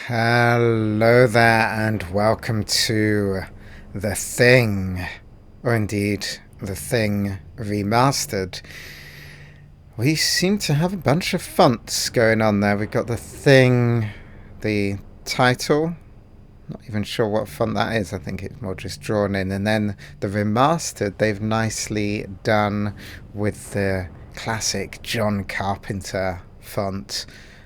Hello there, and welcome to The Thing, or indeed, The Thing Remastered. We seem to have a bunch of fonts going on there. We've got The Thing, the title, not even sure what font that is. I think it's more just drawn in. And then the Remastered, they've nicely done with the classic John Carpenter font.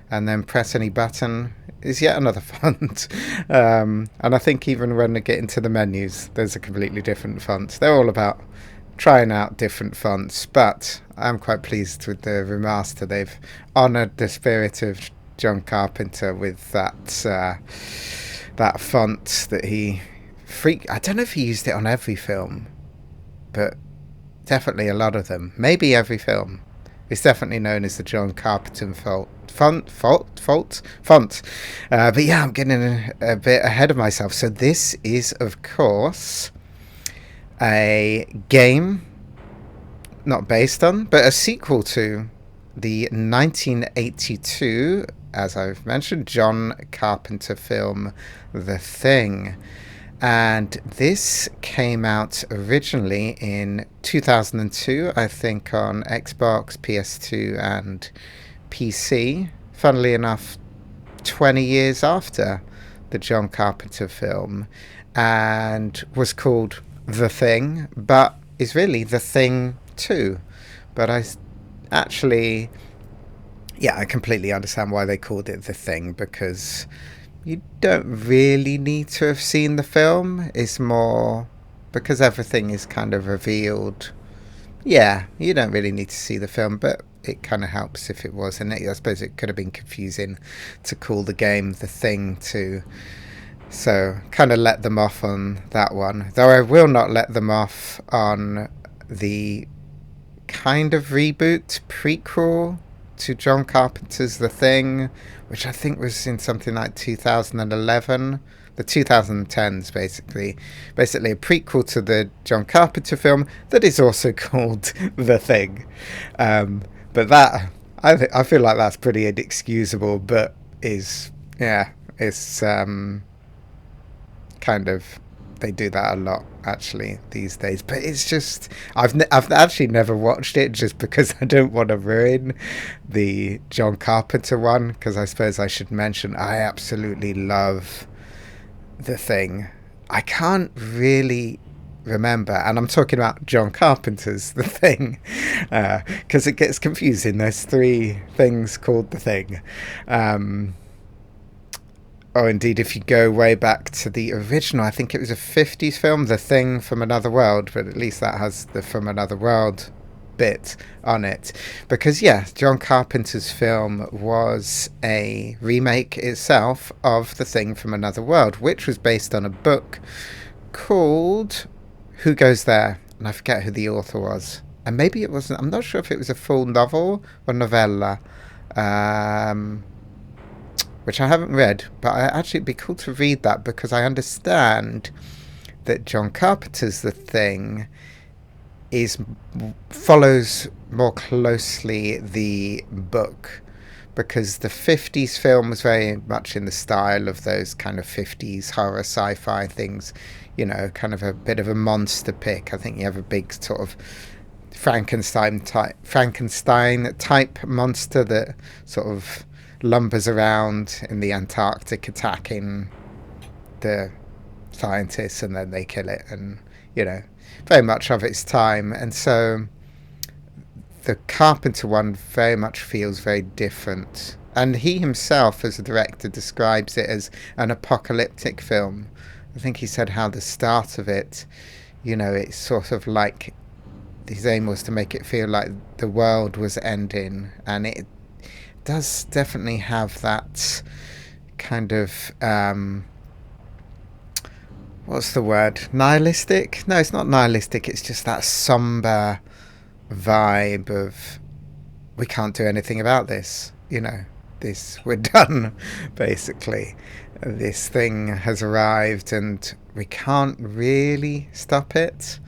And then press any button is yet another font. And I think even when we get into the menus, there's a completely different font. They're all about trying out different fonts, but I'm quite pleased with the remaster. They've honoured the spirit of John Carpenter with that font that he I don't know if he used it on every film, but definitely a lot of them. Maybe every film. It's definitely known as the John Carpenter font. But yeah, I'm getting a bit ahead of myself. So this is, of course, a game not based on, but a sequel to the 1982, as I've mentioned, John Carpenter film The Thing. And this came out originally in 2002, I think, on Xbox, PS2 and PC. Funnily enough, 20 years after the John Carpenter film, and was called The Thing, but is really The Thing 2. But I completely understand why they called it The Thing, because you don't really need to have seen the film. It's more because everything is kind of revealed. Yeah, you don't really need to see the film, but it kind of helps if it was. And I suppose it could have been confusing to call the game The Thing too. So kind of let them off on that one. Though I will not let them off on the kind of reboot prequel to John Carpenter's The Thing, which I think was in something like 2011. The 2010s, basically a prequel to the John Carpenter film that is also called The Thing. But that, I feel like that's pretty inexcusable, but it's kind of, they do that a lot actually these days. But it's just, I've actually never watched it just because I don't want to ruin the John Carpenter one, because I suppose I should mention I absolutely love The Thing. I can't really remember, and I'm talking about John Carpenter's The Thing, because it gets confusing. There's three things called The Thing. Indeed, if you go way back to the original, I think it was a 50s film, The Thing from Another World, but at least that has the From Another World bit on it. Because, yeah, John Carpenter's film was a remake itself of The Thing from Another World, which was based on a book called Who Goes There? And I forget who the author was. And maybe it wasn't, I'm not sure if it was a full novel or novella. Which I haven't read, but it'd be cool to read that, because I understand that John Carpenter's The Thing follows more closely the book, because the 50s film was very much in the style of those kind of 50s horror sci-fi things, kind of a bit of a monster pick. I think you have a big sort of Frankenstein type monster that sort of lumbers around in the Antarctic attacking the scientists, and then they kill it, and very much of its time. And so the Carpenter one very much feels very different, and he himself as a director describes it as an apocalyptic film. I think he said how the start of it, it's sort of like his aim was to make it feel like the world was ending, and it does definitely have that kind of what's the word? Nihilistic? No, it's not nihilistic. It's just that somber vibe of, we can't do anything about this. We're done, basically. This thing has arrived and we can't really stop it.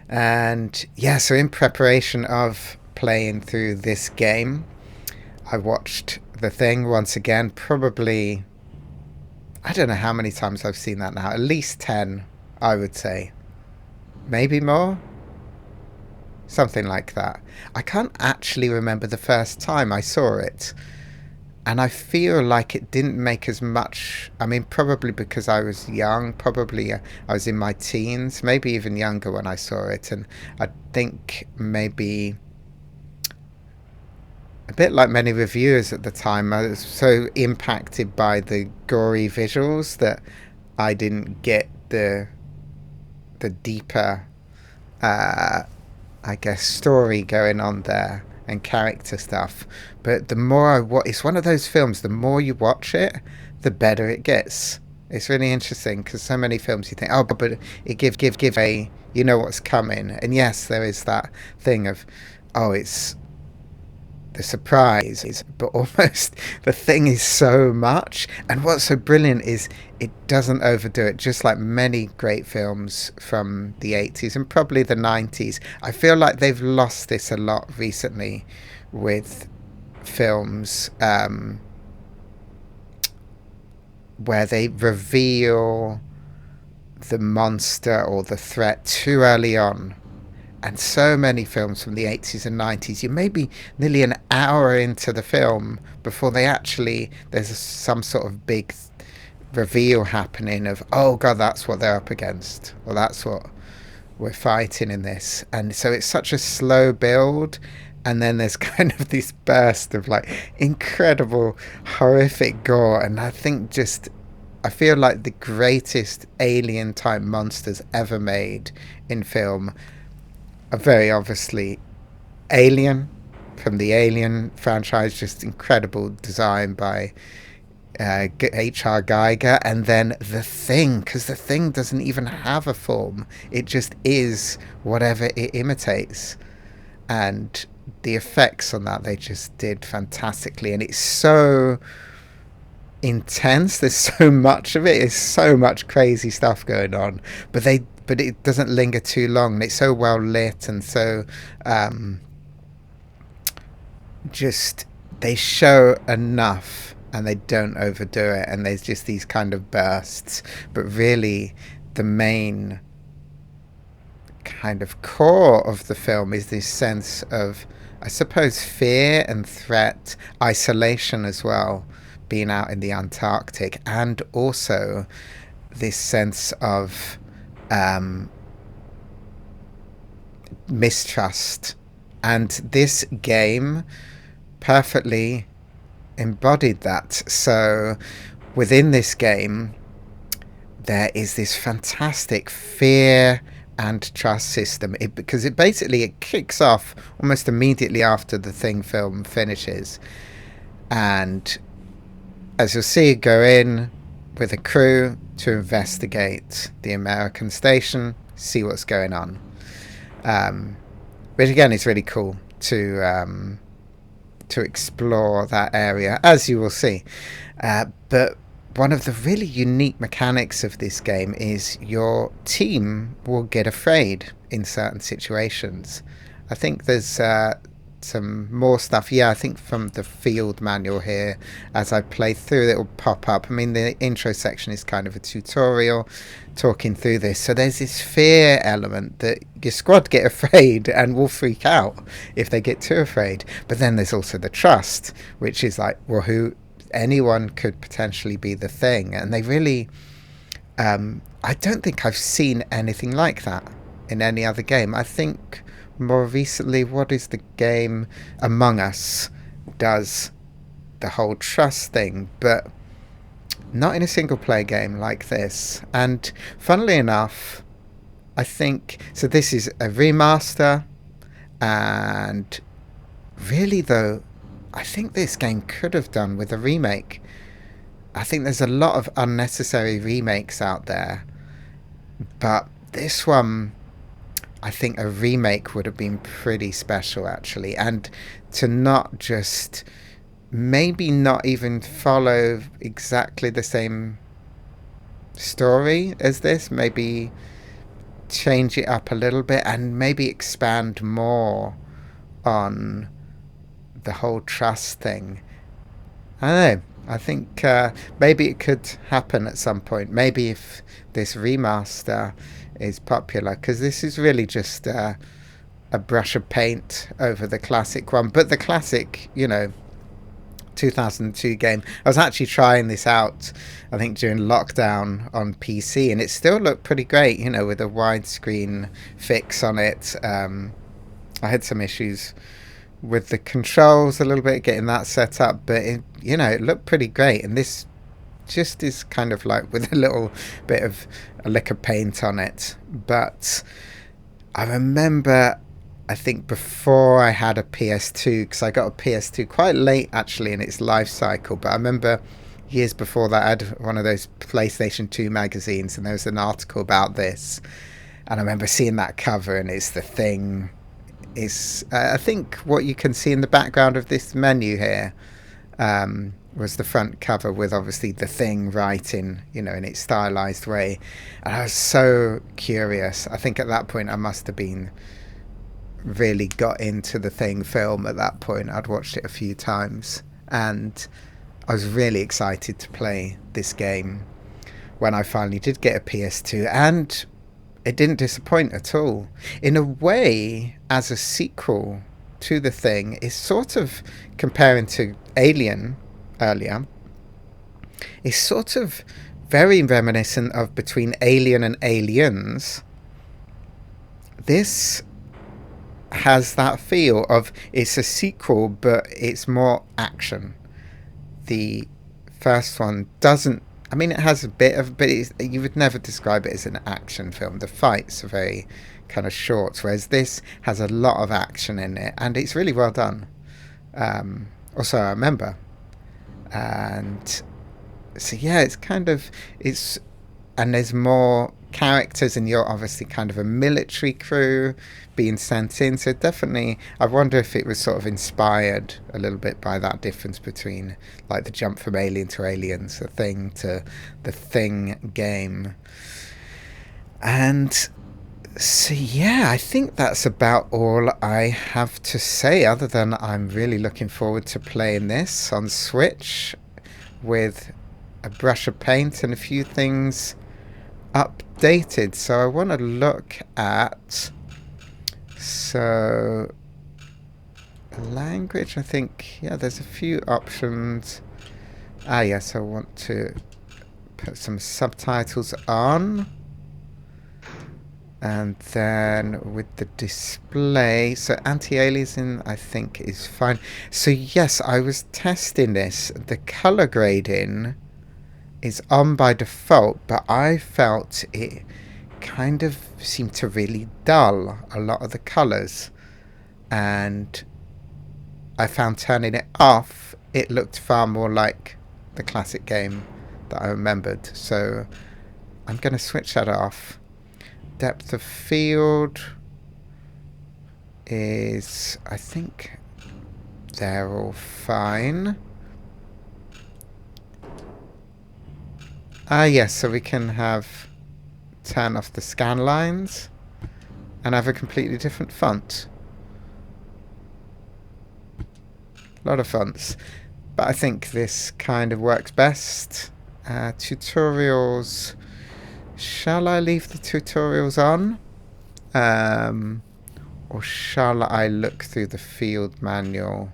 And yeah, so in preparation of playing through this game, I watched The Thing once again, probably I don't know how many times I've seen that now. At least 10, I would say. Maybe more? Something like that. I can't actually remember the first time I saw it. And I feel like it didn't make as much. I mean, probably because I was young. Probably I was in my teens, maybe even younger when I saw it. And I think maybe a bit like many reviewers at the time, I was so impacted by the gory visuals that I didn't get the deeper, uh, I guess, story going on there and character stuff. But the more it's one of those films. The more you watch it, the better it gets. It's really interesting because so many films you think, oh, but it give a, you know what's coming, and yes, there is that thing of, oh, it's the surprise, but almost the thing is so much. And what's so brilliant is it doesn't overdo it, just like many great films from the 80s and probably the 90s. I feel like they've lost this a lot recently with films where they reveal the monster or the threat too early on. And so many films from the 80s and 90s, you may be nearly an hour into the film before there's some sort of big reveal happening of, oh God, that's what they're up against, or that's what we're fighting in this. And so it's such a slow build, and then there's kind of this burst of like incredible horrific gore. And I feel like the greatest alien type monsters ever made in film are very obviously Alien, from the Alien franchise, just incredible design by H.R. Geiger, and then The Thing, because The Thing doesn't even have a form. It just is whatever it imitates. And the effects on that, they just did fantastically. And it's so intense. There's so much of it. There's so much crazy stuff going on. But it doesn't linger too long. And it's so well lit and so just they show enough and they don't overdo it, and there's just these kind of bursts, but really the main kind of core of the film is this sense of, I suppose, fear and threat, isolation as well, being out in the Antarctic, and also this sense of mistrust. And this game perfectly embodied that. So within this game there is this fantastic fear and trust system, because it kicks off almost immediately after the Thing film finishes, and as you'll see, go in with a crew to investigate the American station, see what's going on, which again is really cool to explore that area, as you will see. But one of the really unique mechanics of this game is your team will get afraid in certain situations. I think there's some more stuff. Yeah, I think from the field manual here, as I play through, it will pop up. I mean, the intro section is kind of a tutorial talking through this. So there's this fear element that your squad get afraid and will freak out if they get too afraid. But then there's also the trust, which is like, well, anyone could potentially be the Thing. And they really, I don't think I've seen anything like that in any other game. I think more recently, what is the game? Among Us does the whole trust thing, but not in a single player game like this. And funnily enough, I think, so this is a remaster, and really though, I think this game could have done with a remake. I think there's a lot of unnecessary remakes out there, but this one, I think a remake would have been pretty special, actually. And to not just, maybe not even follow exactly the same story as this, maybe change it up a little bit and maybe expand more on the whole trust thing. I don't know. I think maybe it could happen at some point. Maybe if this remaster is popular, because this is really just a brush of paint over the classic one. But the classic, 2002 game, I was actually trying this out, I think, during lockdown on PC, and it still looked pretty great, with a widescreen fix on it. I had some issues with the controls a little bit, getting that set up, but it looked pretty great. And this just is kind of like with a little bit of a lick of paint on it. But I remember, I think before I had a PS2, because I got a PS2 quite late actually in its life cycle, but I remember years before that I had one of those PlayStation 2 magazines, and there was an article about this, and I remember seeing that cover, and it's The Thing. Is I think what you can see in the background of this menu here was the front cover with obviously The Thing writing, in its stylized way. And I was so curious. I think at that point I must have been really got into the Thing film at that point. I'd watched it a few times, and I was really excited to play this game when I finally did get a PS2, and it didn't disappoint at all. In a way, as a sequel to The Thing, it's sort of comparing to Alien earlier. It's sort of very reminiscent of between Alien and Aliens. This has that feel of it's a sequel, but it's more action. The first one doesn't. I mean, it has a bit of, but you would never describe it as an action film. The fights are very kind of short, whereas this has a lot of action in it, and it's really well done. Also, I remember, and so yeah, and there's more characters, and you're obviously kind of a military crew being sent in. So definitely, I wonder if it was sort of inspired a little bit by that difference between like the jump from Alien to Aliens, The Thing to the Thing game. And so yeah, I think that's about all I have to say, other than I'm really looking forward to playing this on Switch with a brush of paint and a few things updated. So I want to look at language. I think there's a few options. Yes, I want to put some subtitles on, and then with the display, so anti-aliasing I think is fine. So yes, I was testing this. The color grading is on by default, but I felt it kind of seemed to really dull a lot of the colors, and I found turning it off, it looked far more like the classic game that I remembered. So I'm going to switch that off. Depth of field is, I think they're all fine. Yes, so we can turn off the scan lines and have a completely different font. A lot of fonts, but I think this kind of works best. Tutorials, shall I leave the tutorials on? Or shall I look through the field manual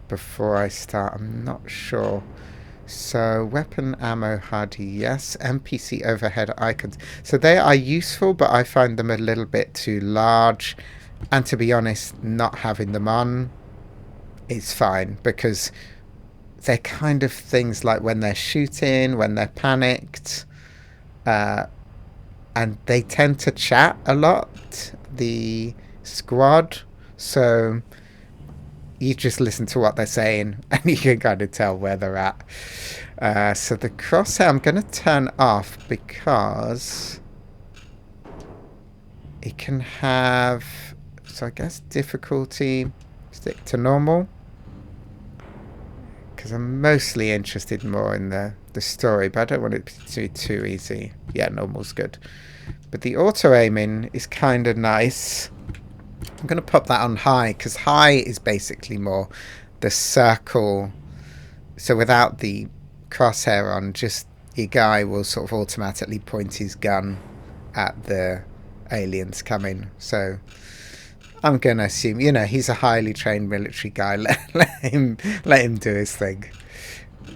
before I start? I'm not sure. So weapon ammo HUD, yes. NPC overhead icons, so they are useful, but I find them a little bit too large, and to be honest, not having them on is fine, because they're kind of things like when they're shooting, when they're panicked, and they tend to chat a lot, the squad, so you just listen to what they're saying and you can kind of tell where they're at. So the crosshair I'm going to turn off, because it can have, so I guess difficulty, stick to normal, because I'm mostly interested more in the story, but I don't want it to be too easy. Yeah, normal's good. But the auto aiming is kind of nice. I'm going to pop that on high, because high is basically more the circle So without the crosshair on, just your guy will sort of automatically point his gun at the aliens coming. So I'm going to assume, he's a highly trained military guy. Let him do his thing.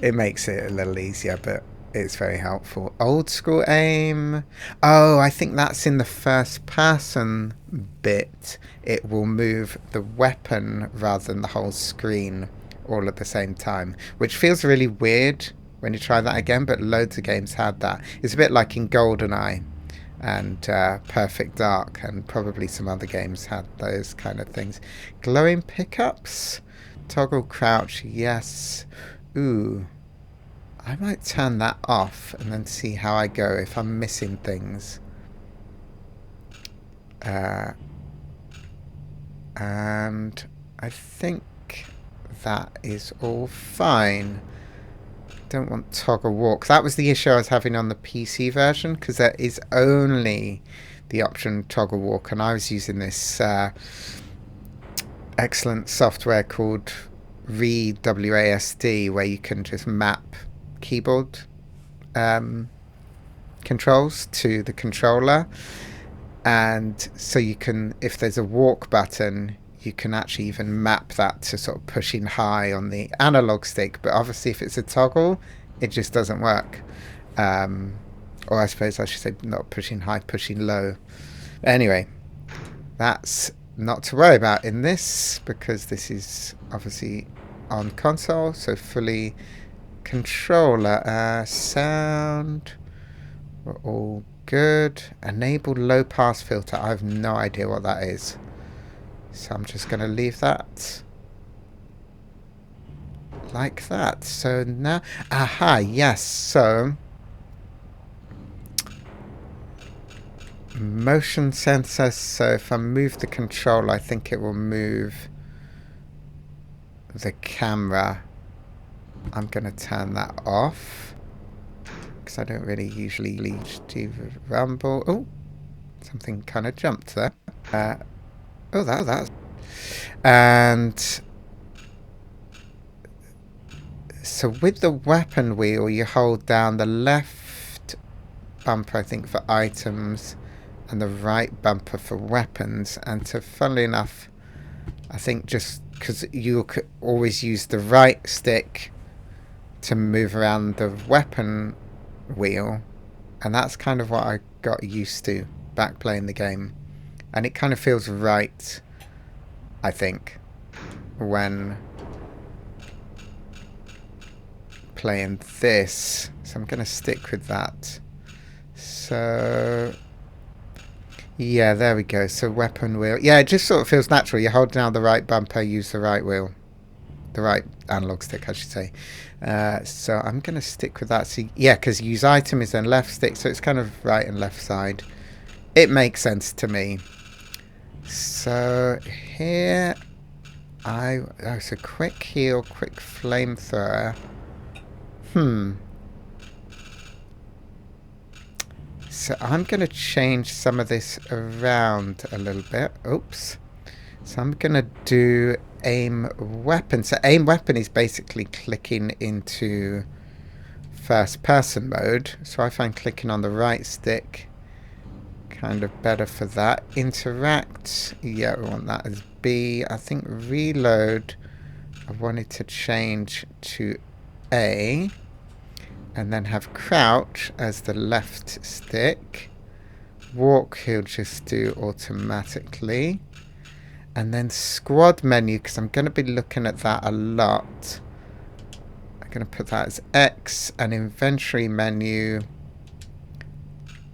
It makes it a little easier, but it's very helpful. Old school aim. Oh, I think that's in the first person bit. It will move the weapon rather than the whole screen all at the same time, which feels really weird when you try that again, but loads of games had that. It's a bit like in GoldenEye and Perfect Dark, and probably some other games had those kind of things. Glowing pickups, toggle crouch, yes. Ooh, I might turn that off and then see how I go if I'm missing things. And I think that is all fine. Don't want toggle walk. That was the issue I was having on the PC version, because there is only the option toggle walk, and I was using this excellent software called rereleased, where you can just map keyboard controls to the controller, and so you can, if there's a walk button, you can actually even map that to sort of pushing high on the analog stick. But obviously if it's a toggle, it just doesn't work. Or I suppose I should say not pushing high, pushing low. But anyway, that's not to worry about in this, because this is obviously on console, so fully controller. Sound, we're all good. Enable low pass filter. I have no idea what that is, so I'm just going to leave that like that. So now, aha, yes, so motion sensor. So if I move the control, I think it will move the camera. I'm going to turn that off, because I don't really usually do rumble. Oh, something kind of jumped there. Oh, that's... And so with the weapon wheel, you hold down the left bumper, I think, for items, and the right bumper for weapons. And so, funnily enough, I think just because you could always use the right stick to move around the weapon wheel, and that's kind of what I got used to back playing the game. And it kind of feels right, I think, when playing this. So I'm going to stick with that. So, yeah, there we go. So weapon wheel. Yeah, it just sort of feels natural. You hold down the right bumper, use the right wheel. The right analog stick, I should say. So I'm going to stick with that. So, yeah, because use item is then left stick, so it's kind of right and left side. It makes sense to me. So here so quick heal, quick flamethrower. So I'm going to change some of this around a little bit. Oops. So I'm going to do aim weapon. So aim weapon is basically clicking into first person mode. So I find clicking on the right stick kind of better for that. Interact, yeah, we want that as B. I think reload, I wanted to change to A, and then have crouch as the left stick. Walk he'll just do automatically. And then squad menu, because I'm going to be looking at that a lot. I'm going to put that as X, and inventory menu,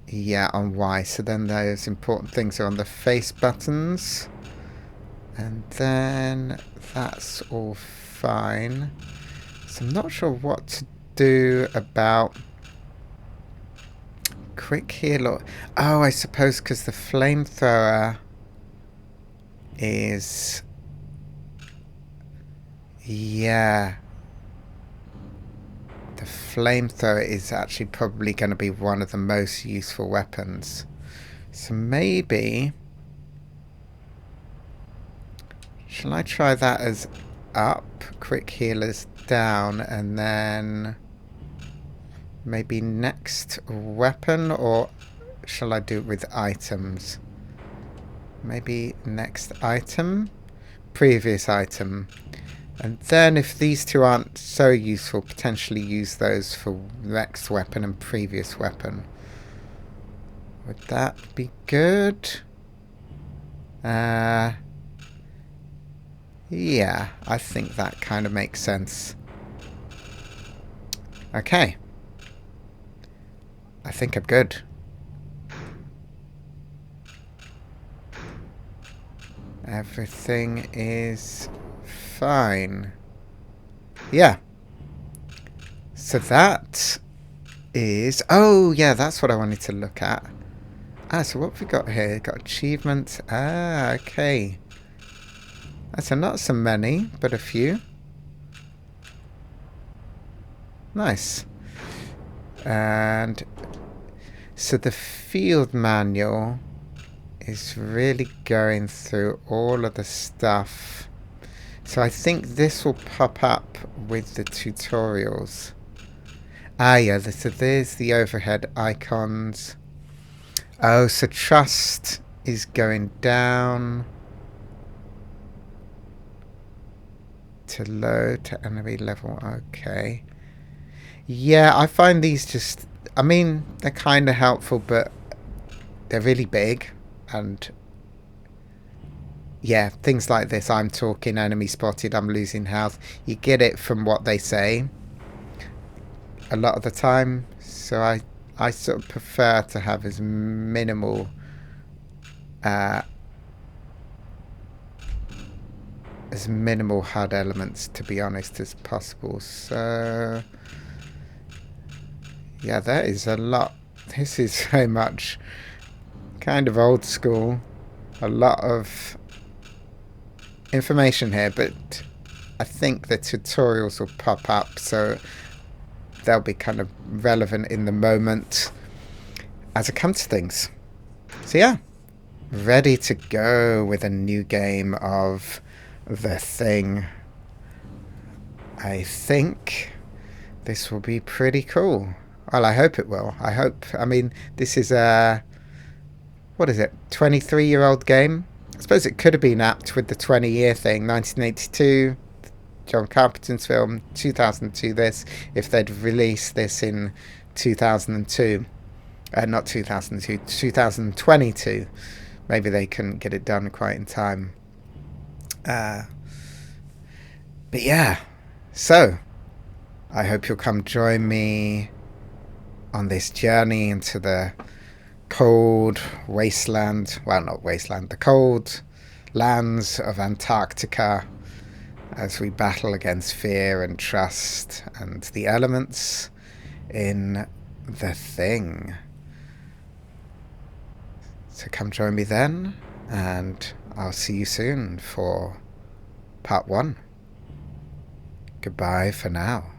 yeah, on Y. So then those important things are on the face buttons. And then that's all fine. So I'm not sure what to do about quick heal. Or, oh, I suppose because the flamethrower is... Yeah. The flamethrower is actually probably going to be one of the most useful weapons. So maybe... Shall I try that as up? Quick heal as down, and then maybe next weapon, or shall I do it with items? Maybe next item, previous item. And then if these two aren't so useful, potentially use those for next weapon and previous weapon. Would that be good? Yeah, I think that kind of makes sense. Okay. I think I'm good. Everything is fine. Yeah. So that is... Oh, yeah, that's what I wanted to look at. So what have we got here? Got achievements. Okay. So not so many, but a few. Nice. And so the field manual is really going through all of the stuff. So I think this will pop up with the tutorials. Yeah, so there's the overhead icons. Oh, so trust is going down to low to enemy level. Okay. Yeah, I find these just... I mean, they're kind of helpful, but they're really big. And yeah, things like this. I'm talking enemy spotted, I'm losing health. You get it from what they say a lot of the time. So I sort of prefer to have as minimal HUD elements, to be honest, as possible. So yeah, that is a lot. This is very much kind of old school. A lot of information here, but I think the tutorials will pop up, so they'll be kind of relevant in the moment as it comes to things. So yeah, ready to go with a new game of The Thing. I think this will be pretty cool. Well, I hope it will. I mean, this is a... What is it? 23-year-old game? I suppose it could have been apt with the 20-year thing. 1982, John Carpenter's film. 2002 this. If they'd released this in 2002. Not 2002, 2022. Maybe they couldn't get it done quite in time. But yeah. So, I hope you'll come join me on this journey into the cold wasteland, well, not wasteland, the cold lands of Antarctica, as we battle against fear and trust and the elements in The Thing. So come join me then, and I'll see you soon for part 1. Goodbye for now.